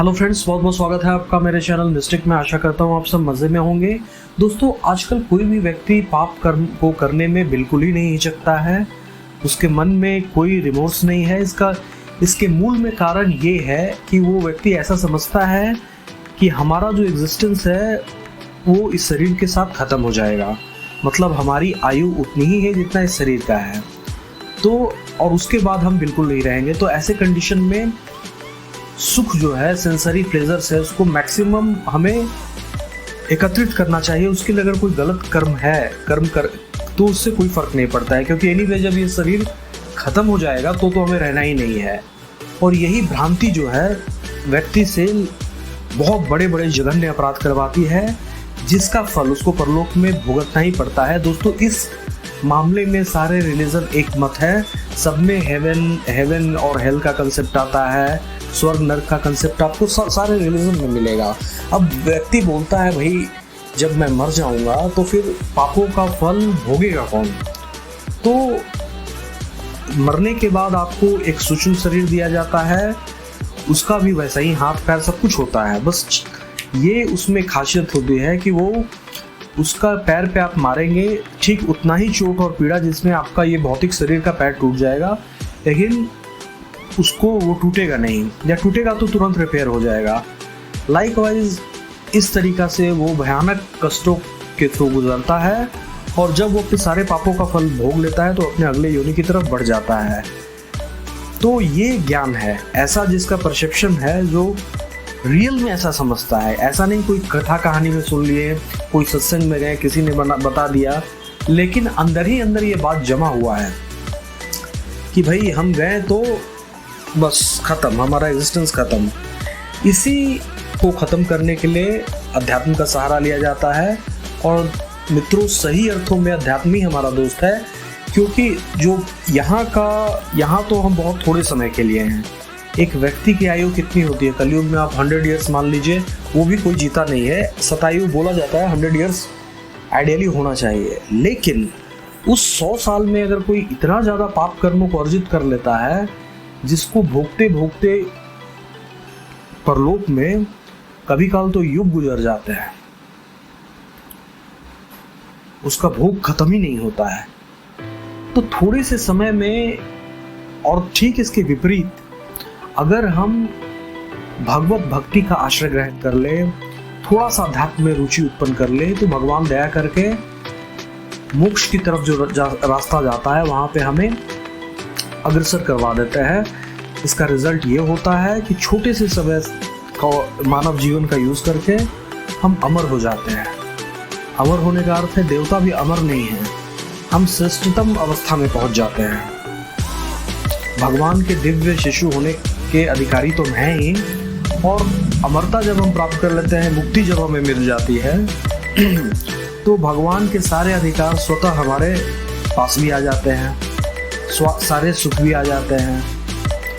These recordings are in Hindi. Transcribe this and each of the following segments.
हेलो फ्रेंड्स, बहुत बहुत स्वागत है आपका मेरे चैनल मिस्टिक में। आशा करता हूँ आप सब मज़े में होंगे। दोस्तों, आजकल कोई भी व्यक्ति पाप कर्म को करने में बिल्कुल ही नहीं हिचकता है। उसके मन में कोई रिमोर्स नहीं है। इसके मूल में कारण ये है कि वो व्यक्ति ऐसा समझता है कि हमारा जो एग्जिस्टेंस है वो इस शरीर के साथ ख़त्म हो जाएगा। मतलब हमारी आयु उतनी ही है जितना इस शरीर का है, तो और उसके बाद हम बिल्कुल नहीं रहेंगे। तो ऐसे कंडीशन में सुख जो है, सेंसरी प्लेजर्स है, उसको मैक्सिमम हमें एकत्रित करना चाहिए। उसके लिए अगर कोई गलत कर्म कर तो उससे कोई फर्क नहीं पड़ता है, क्योंकि एनीवे जब ये शरीर खत्म हो जाएगा तो हमें रहना ही नहीं है। और यही भ्रांति जो है व्यक्ति से बहुत बड़े बड़े जघन्य अपराध करवाती है, जिसका फल उसको परलोक में भुगतना ही पड़ता है। दोस्तों, इस मामले में सारे रिलीजन एक मत है। सब में हेवन और हेल का कंसेप्ट आता है, स्वर्ग नरक का कंसेप्ट आपको सारे रिलीजन में मिलेगा। अब व्यक्ति बोलता है भाई जब मैं मर जाऊंगा तो फिर पापों का फल भोगेगा कौन? तो मरने के बाद आपको एक सूक्ष्म शरीर दिया जाता है, उसका भी वैसा ही हाथ पैर सब कुछ होता है। बस ये उसमें खासियत होती है कि वो उसका पैर पे आप मारेंगे ठीक उतना ही चोट और पीड़ा जिसमें आपका ये भौतिक शरीर का पैर टूट जाएगा, लेकिन उसको वो टूटेगा नहीं, या टूटेगा तो तुरंत रिपेयर हो जाएगा। लाइकवाइज इस तरीक़ा से वो भयानक कष्टों के थ्रू गुजरता है, और जब वो अपने सारे पापों का फल भोग लेता है तो अपने अगले योनि की तरफ बढ़ जाता है। तो ये ज्ञान है ऐसा जिसका परसेप्शन है, जो रियल में ऐसा समझता है। ऐसा नहीं कोई कथा कहानी में सुन लिए, कोई सत्संग में गए, किसी ने बता दिया, लेकिन अंदर ही अंदर ये बात जमा हुआ है कि भाई हम गए तो बस खत्म, हमारा एग्जिस्टेंस खत्म। इसी को ख़त्म करने के लिए अध्यात्म का सहारा लिया जाता है। और मित्रों, सही अर्थों में अध्यात्म ही हमारा दोस्त है, क्योंकि जो यहाँ तो हम बहुत थोड़े समय के लिए हैं। एक व्यक्ति की आयु कितनी होती है? कलयुग में आप 100 ईयर्स मान लीजिए, वो भी कोई जीता नहीं है। शतायु बोला जाता है, 100 ईयर्स आइडियली होना चाहिए। लेकिन उस 100 साल में अगर कोई इतना ज़्यादा पाप कर्मों को अर्जित कर लेता है, जिसको भोगते भोगते परलोक में कभी काल तो युग गुजर जाते हैं, उसका भोग खत्म ही नहीं होता है। तो थोड़े से समय में, और ठीक इसके विपरीत, अगर हम भगवत भक्ति का आश्रय ग्रहण कर ले, थोड़ा सा अध्यात्म में रुचि उत्पन्न कर ले, तो भगवान दया करके मोक्ष की तरफ जो रास्ता जाता है वहां पे हमें अग्रसर करवा देते हैं। इसका रिजल्ट ये होता है कि छोटे से समय का मानव जीवन का यूज करके हम अमर हो जाते हैं। अमर होने का अर्थ है देवता भी अमर नहीं है, हम श्रेष्ठतम अवस्था में पहुंच जाते हैं। भगवान के दिव्य शिशु होने के अधिकारी तो हैं ही, और अमरता जब हम प्राप्त कर लेते हैं, मुक्ति जब हमें मिल जाती है, तो भगवान के सारे अधिकार स्वतः हमारे पास भी आ जाते हैं, सारे सुख भी आ जाते हैं,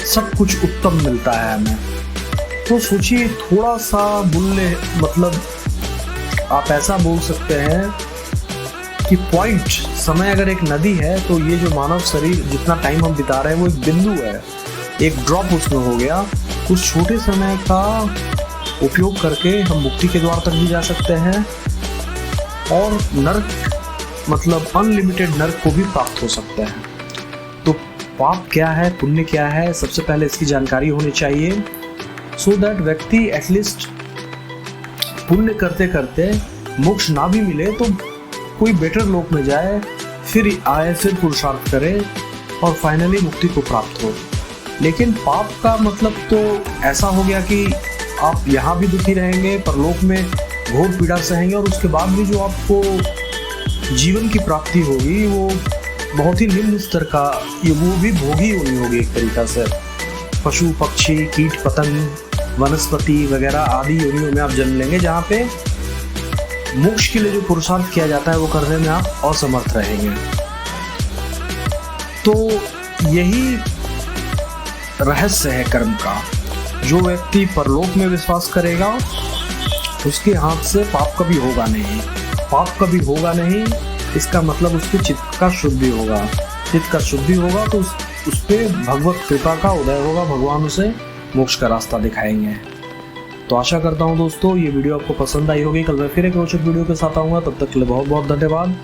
सब कुछ उत्तम मिलता है हमें। तो सोचिए, थोड़ा सा मूल्य, मतलब आप ऐसा बोल सकते हैं कि पॉइंट समय अगर एक नदी है, तो ये जो मानव शरीर जितना टाइम हम बिता रहे हैं वो एक बिंदु है, एक ड्रॉप उसमें हो गया। उस छोटे समय का उपयोग करके हम मुक्ति के द्वार तक भी जा सकते हैं, और नर्क मतलब अनलिमिटेड नर्क को भी प्राप्त हो सकते हैं। तो पाप क्या है, पुण्य क्या है, सबसे पहले इसकी जानकारी होनी चाहिए, सो दैट व्यक्ति एटलीस्ट पुण्य करते करते मोक्ष ना भी मिले तो कोई बेटर लोक में जाए, फिर आए, फिर पुरुषार्थ करे, और फाइनली मुक्ति को प्राप्त हो। लेकिन पाप का मतलब तो ऐसा हो गया कि आप यहाँ भी दुखी रहेंगे, परलोक में घोर पीड़ा सहेंगे, और उसके बाद भी जो आपको जीवन की प्राप्ति होगी वो बहुत ही निम्न स्तर का, वो भी भोगी होगी एक तरीका से। पशु पक्षी कीट पतंग वनस्पति वगैरह आदि योनियों में आप जन्म लेंगे, जहाँ पे मोक्ष के लिए जो पुरुषार्थ किया जाता है वो करने में आप असमर्थ रहेंगे। तो यही रहस्य है कर्म का। जो व्यक्ति परलोक में विश्वास करेगा उसके हाथ से पाप कभी होगा नहीं। पाप कभी होगा नहीं, इसका मतलब उसके चित्त का शुद्धि होगा। चित्त का शुद्धि होगा तो उस पे भगवत कृपा का उदय होगा, भगवान उसे मोक्ष का रास्ता दिखाएंगे। तो आशा करता हूँ दोस्तों ये वीडियो आपको पसंद आई होगी। कल मैं फिर एक रोचक वीडियो के साथ आऊंगा, तब तक के लिए बहुत बहुत धन्यवाद।